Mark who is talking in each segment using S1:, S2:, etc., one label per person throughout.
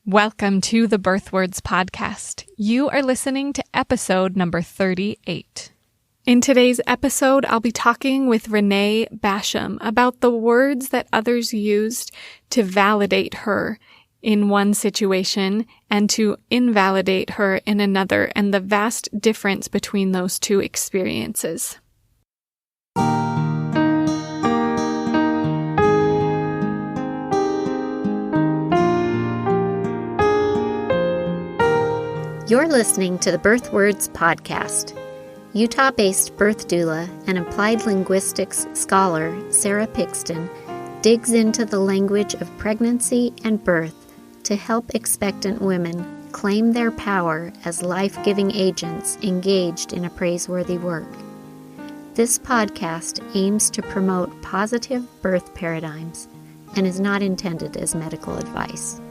S1: Welcome to the Birth Words Podcast. You are listening to episode number 38. In today's episode, I'll be talking with Renee Basham about the words that others used to validate her in one situation and to invalidate her in another, and the vast difference between those two experiences.
S2: You're listening to the Birth Words Podcast. Utah-based birth doula and applied linguistics scholar Sarah Pixton digs into the language of pregnancy and birth to help expectant women claim their power as life-giving agents engaged in a praiseworthy work. This podcast aims to promote positive birth paradigms and is not intended as medical advice.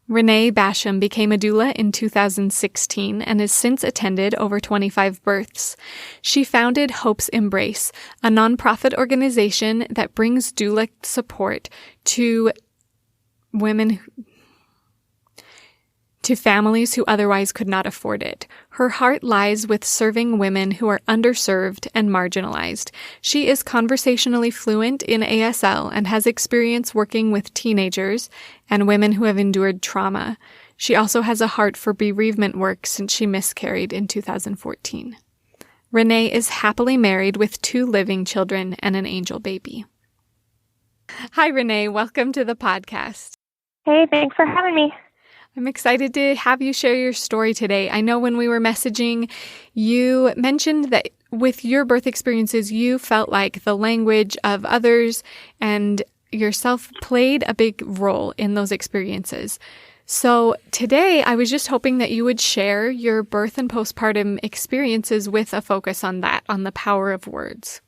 S1: Renee Basham became a doula in 2016 and has since attended over 25 births. She founded Hope's Embrace, a nonprofit organization that brings doula support to families who otherwise could not afford it. Her heart lies with serving women who are underserved and marginalized. She is conversationally fluent in ASL and has experience working with teenagers and women who have endured trauma. She also has a heart for bereavement work since she miscarried in 2014. Renee is happily married with 2 living children and an angel baby. Hi, Renee. Welcome to the podcast.
S3: Hey, thanks for having me.
S1: I'm excited to have you share your story today. I know when we were messaging, you mentioned that with your birth experiences, you felt like the language of others and yourself played a big role in those experiences. So today, I was just hoping that you would share your birth and postpartum experiences with a focus on that, on the power of words.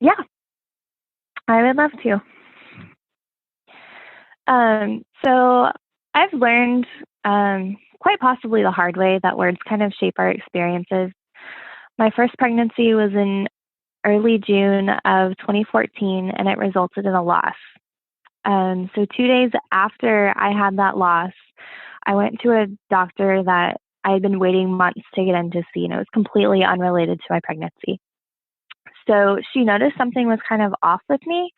S3: Yeah, I would love to. So I've learned, quite possibly the hard way, that words kind of shape our experiences. My first pregnancy was in early June of 2014, and it resulted in a loss. So 2 days after I had that loss, I went to a doctor that I had been waiting months to get in to see, and it was completely unrelated to my pregnancy. So she noticed something was kind of off with me.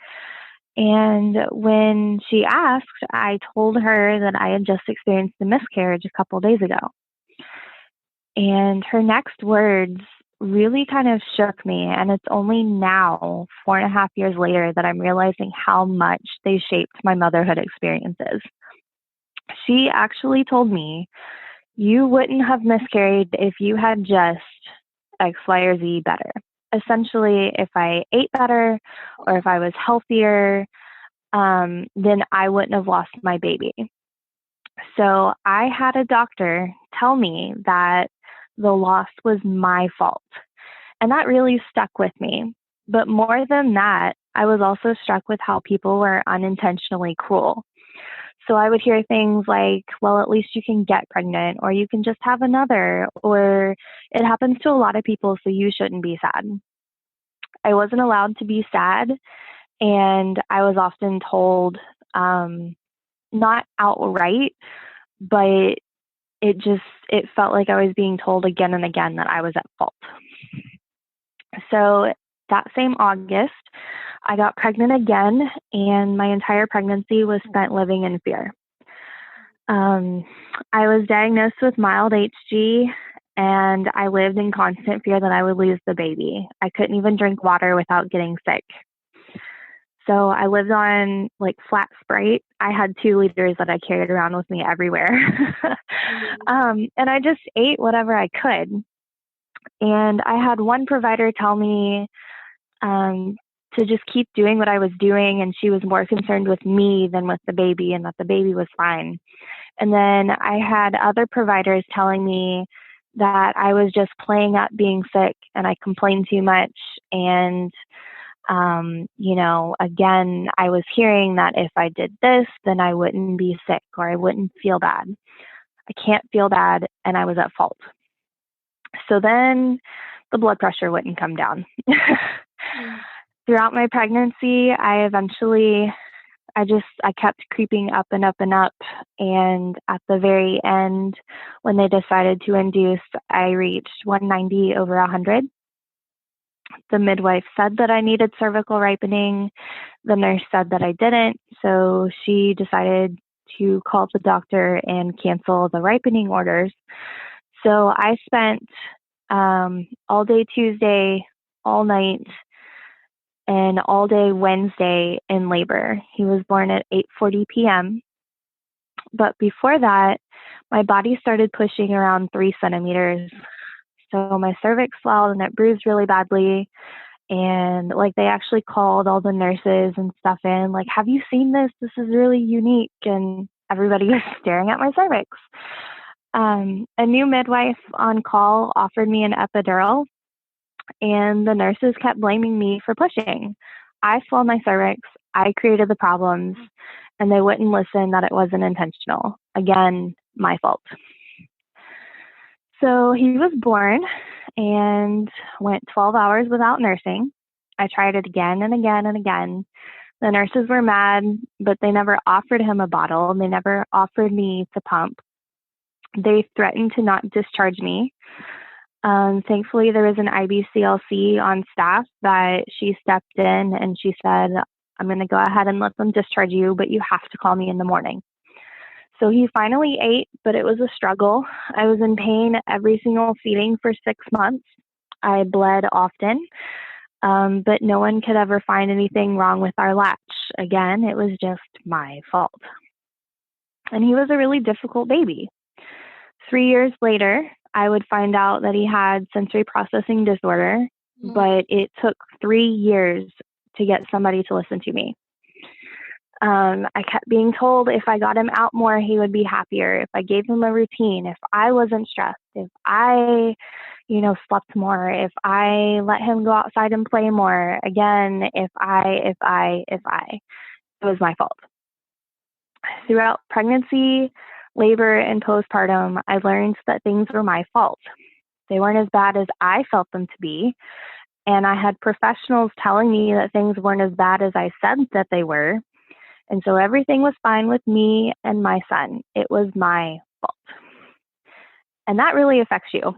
S3: And when she asked, I told her that I had just experienced a miscarriage a couple days ago. And her next words really kind of shook me. And it's only now, 4.5 years later, that I'm realizing how much they shaped my motherhood experiences. She actually told me, "You wouldn't have miscarried if you had just X, Y, or Z better." Essentially, if I ate better or if I was healthier, then I wouldn't have lost my baby. So I had a doctor tell me that the loss was my fault. And that really stuck with me. But more than that, I was also struck with how people were unintentionally cruel. So I would hear things like, well, at least you can get pregnant, or you can just have another, or it happens to a lot of people, so you shouldn't be sad. I wasn't allowed to be sad, and I was often told, not outright, but it felt like I was being told again and again that I was at fault. So that same August, I got pregnant again, and my entire pregnancy was spent living in fear. I was diagnosed with mild HG, and I lived in constant fear that I would lose the baby. I couldn't even drink water without getting sick. So I lived on flat Sprite. I had 2 liters that I carried around with me everywhere. And I just ate whatever I could. And I had one provider tell me to just keep doing what I was doing, and she was more concerned with me than with the baby, and that the baby was fine. And then I had other providers telling me that I was just playing up being sick and I complained too much. And, again, I was hearing that if I did this, then I wouldn't be sick or I wouldn't feel bad. I can't feel bad, and I was at fault. So then the blood pressure wouldn't come down. Throughout my pregnancy, I kept creeping up and up and up. And at the very end, when they decided to induce, I reached 190 over 100. The midwife said that I needed cervical ripening. The nurse said that I didn't. So she decided to call the doctor and cancel the ripening orders. So I spent all day Tuesday, all night, and all day Wednesday in labor. He was born at 8:40 p.m. But before that, my body started pushing around 3 centimeters. So my cervix swelled and it bruised really badly. And like they actually called all the nurses and stuff in, like, have you seen this? This is really unique. And everybody was staring at my cervix. A new midwife on call offered me an epidural, and the nurses kept blaming me for pushing. I swelled my cervix. I created the problems, and they wouldn't listen that it wasn't intentional. Again, my fault. So he was born and went 12 hours without nursing. I tried it again and again and again. The nurses were mad, but they never offered him a bottle. They never offered me to pump. They threatened to not discharge me. Thankfully, there was an IBCLC on staff that she stepped in and she said, I'm going to go ahead and let them discharge you, but you have to call me in the morning. So he finally ate, but it was a struggle. I was in pain every single feeding for 6 months. I bled often, but no one could ever find anything wrong with our latch. Again, it was just my fault. And he was a really difficult baby. 3 years later, I would find out that he had sensory processing disorder, but it took 3 years to get somebody to listen to me. I kept being told if I got him out more, he would be happier. If I gave him a routine, if I wasn't stressed, if I, slept more, if I let him go outside and play more. Again, if I, it was my fault. Throughout pregnancy, labor, and postpartum, I learned that things were my fault. They weren't as bad as I felt them to be. And I had professionals telling me that things weren't as bad as I said that they were. And so everything was fine with me and my son. It was my fault. And that really affects you.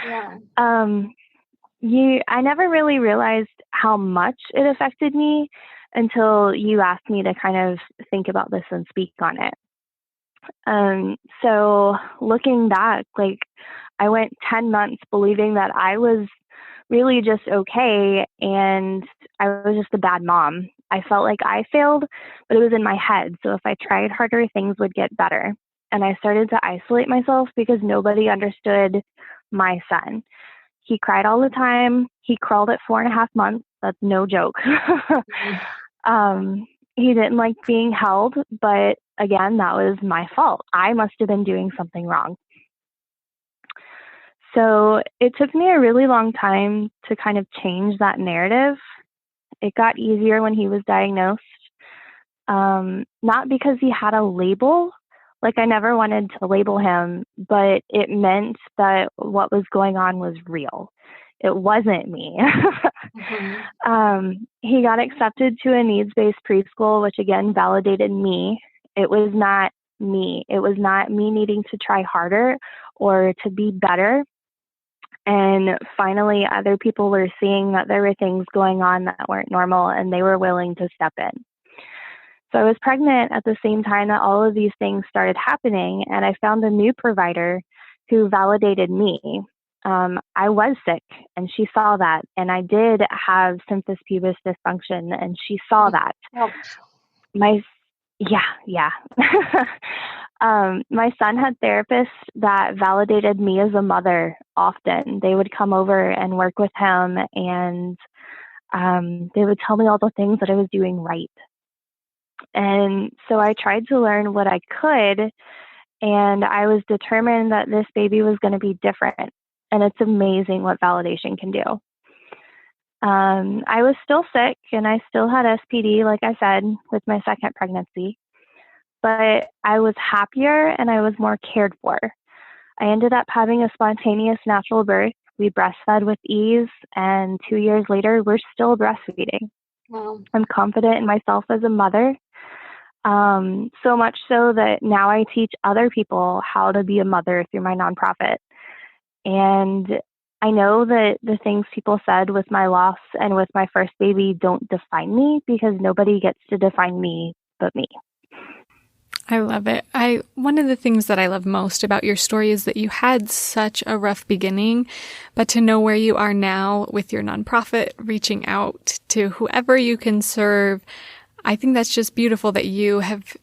S2: Yeah.
S3: I never really realized how much it affected me until you asked me to kind of think about this and speak on it. So looking back, I went 10 months believing that I was really just okay and I was just a bad mom. I felt like I failed, but it was in my head. So if I tried harder, things would get better. And I started to isolate myself because nobody understood my son. He cried all the time. He crawled at 4.5 months. That's no joke. He didn't like being held, but again, that was my fault. I must have been doing something wrong. So it took me a really long time to kind of change that narrative. It got easier when he was diagnosed, not because he had a label. I never wanted to label him, but it meant that what was going on was real. It wasn't me. He got accepted to a needs-based preschool, which again validated me. It was not me. It was not me needing to try harder or to be better. And finally, other people were seeing that there were things going on that weren't normal, and they were willing to step in. So I was pregnant at the same time that all of these things started happening, and I found a new provider who validated me. I was sick, and she saw that, and I did have symphysis pubis dysfunction, and she saw that. My son had therapists that validated me as a mother often. They would come over and work with him, and they would tell me all the things that I was doing right. And so I tried to learn what I could, and I was determined that this baby was going to be different. And it's amazing what validation can do. I was still sick, and I still had SPD, like I said, with my second pregnancy. But I was happier and I was more cared for. I ended up having a spontaneous natural birth. We breastfed with ease, and 2 years later, we're still breastfeeding.
S2: Wow.
S3: I'm confident in myself as a mother, so much so that now I teach other people how to be a mother through my nonprofit. And I know that the things people said with my loss and with my first baby don't define me, because nobody gets to define me but me.
S1: I love it. One of the things that I love most about your story is that you had such a rough beginning, but to know where you are now with your nonprofit, reaching out to whoever you can serve, I think that's just beautiful that you have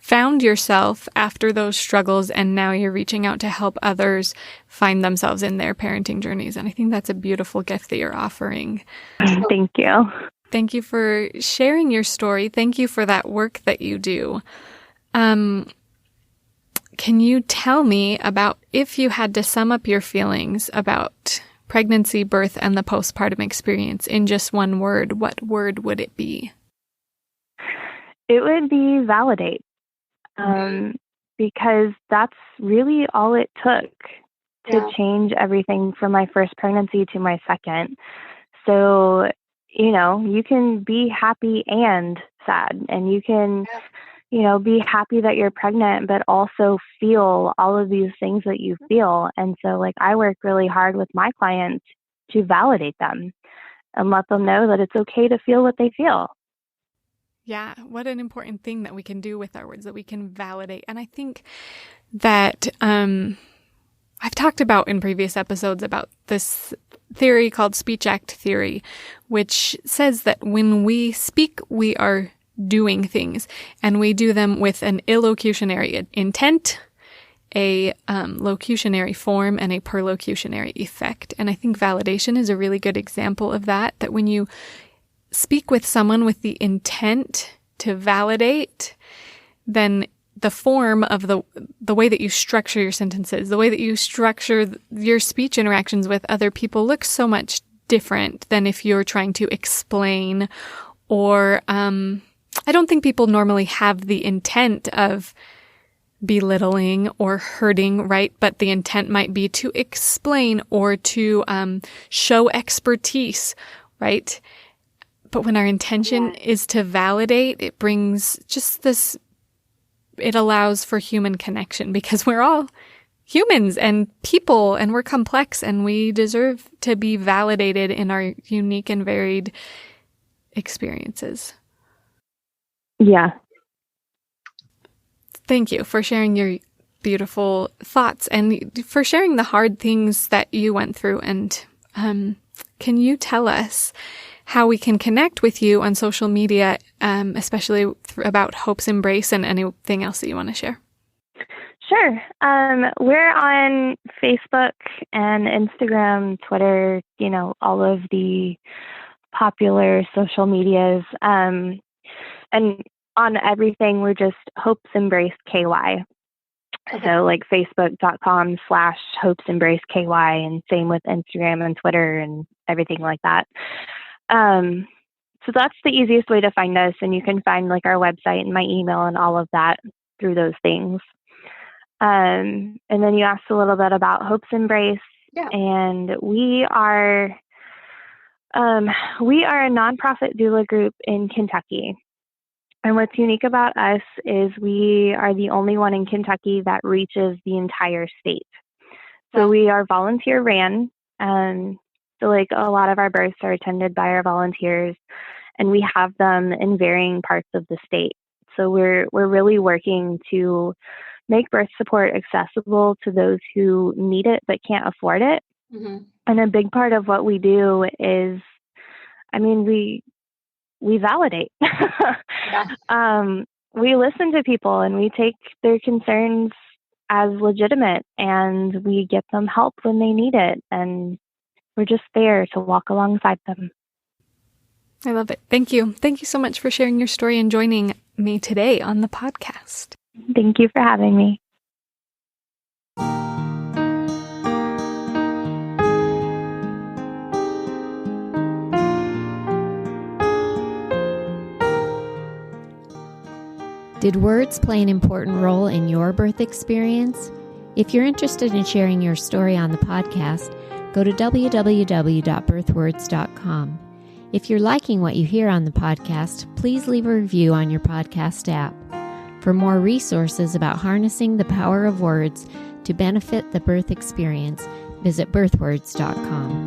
S1: found yourself after those struggles, and now you're reaching out to help others find themselves in their parenting journeys. And I think that's a beautiful gift that you're offering.
S3: Thank you.
S1: Thank you for sharing your story. Thank you for that work that you do. Can you tell me about, if you had to sum up your feelings about pregnancy, birth, and the postpartum experience in just one word, what word would it be?
S3: It would be validate, because that's really all it took to change everything from my first pregnancy to my second. So, you can be happy and sad, and you can, be happy that you're pregnant, but also feel all of these things that you feel. And so, I work really hard with my clients to validate them and let them know that it's okay to feel what they feel.
S1: Yeah, what an important thing that we can do with our words, that we can validate. And I think that I've talked about in previous episodes about this theory called speech act theory, which says that when we speak, we are doing things, and we do them with an illocutionary intent, a locutionary form, and a perlocutionary effect. And I think validation is a really good example of that when you speak with someone with the intent to validate, then the form of the way that you structure your sentences, the way that you structure your speech interactions with other people looks so much different than if you're trying to explain, or I don't think people normally have the intent of belittling or hurting, right? But the intent might be to explain or to show expertise, right? But when our intention is to validate, it brings just this, it allows for human connection, because we're all humans and people, and we're complex, and we deserve to be validated in our unique and varied experiences.
S3: Yeah.
S1: Thank you for sharing your beautiful thoughts and for sharing the hard things that you went through. And can you tell us how we can connect with you on social media, especially about Hope's Embrace, and anything else that you want to share?
S3: Sure. We're on Facebook and Instagram, Twitter, all of the popular social medias. And on everything, we're just Hope's Embrace KY. Okay. So facebook.com/Hope's Embrace KY, and same with Instagram and Twitter and everything like that. So that's the easiest way to find us, and you can find our website and my email and all of that through those things. And then you asked a little bit about Hope's Embrace, and we are a nonprofit doula group in Kentucky. And what's unique about us is we are the only one in Kentucky that reaches the entire state. So we are volunteer ran. So a lot of our births are attended by our volunteers, and we have them in varying parts of the state. So we're really working to make birth support accessible to those who need it but can't afford it. Mm-hmm. And a big part of what we do is, we validate. We listen to people, and we take their concerns as legitimate, and we get them help when they need it. And we're just there to walk alongside them.
S1: I love it. Thank you. Thank you so much for sharing your story and joining me today on the podcast.
S3: Thank you for having me.
S2: Did words play an important role in your birth experience? If you're interested in sharing your story on the podcast, go to www.birthwords.com. If you're liking what you hear on the podcast, please leave a review on your podcast app. For more resources about harnessing the power of words to benefit the birth experience, visit birthwords.com.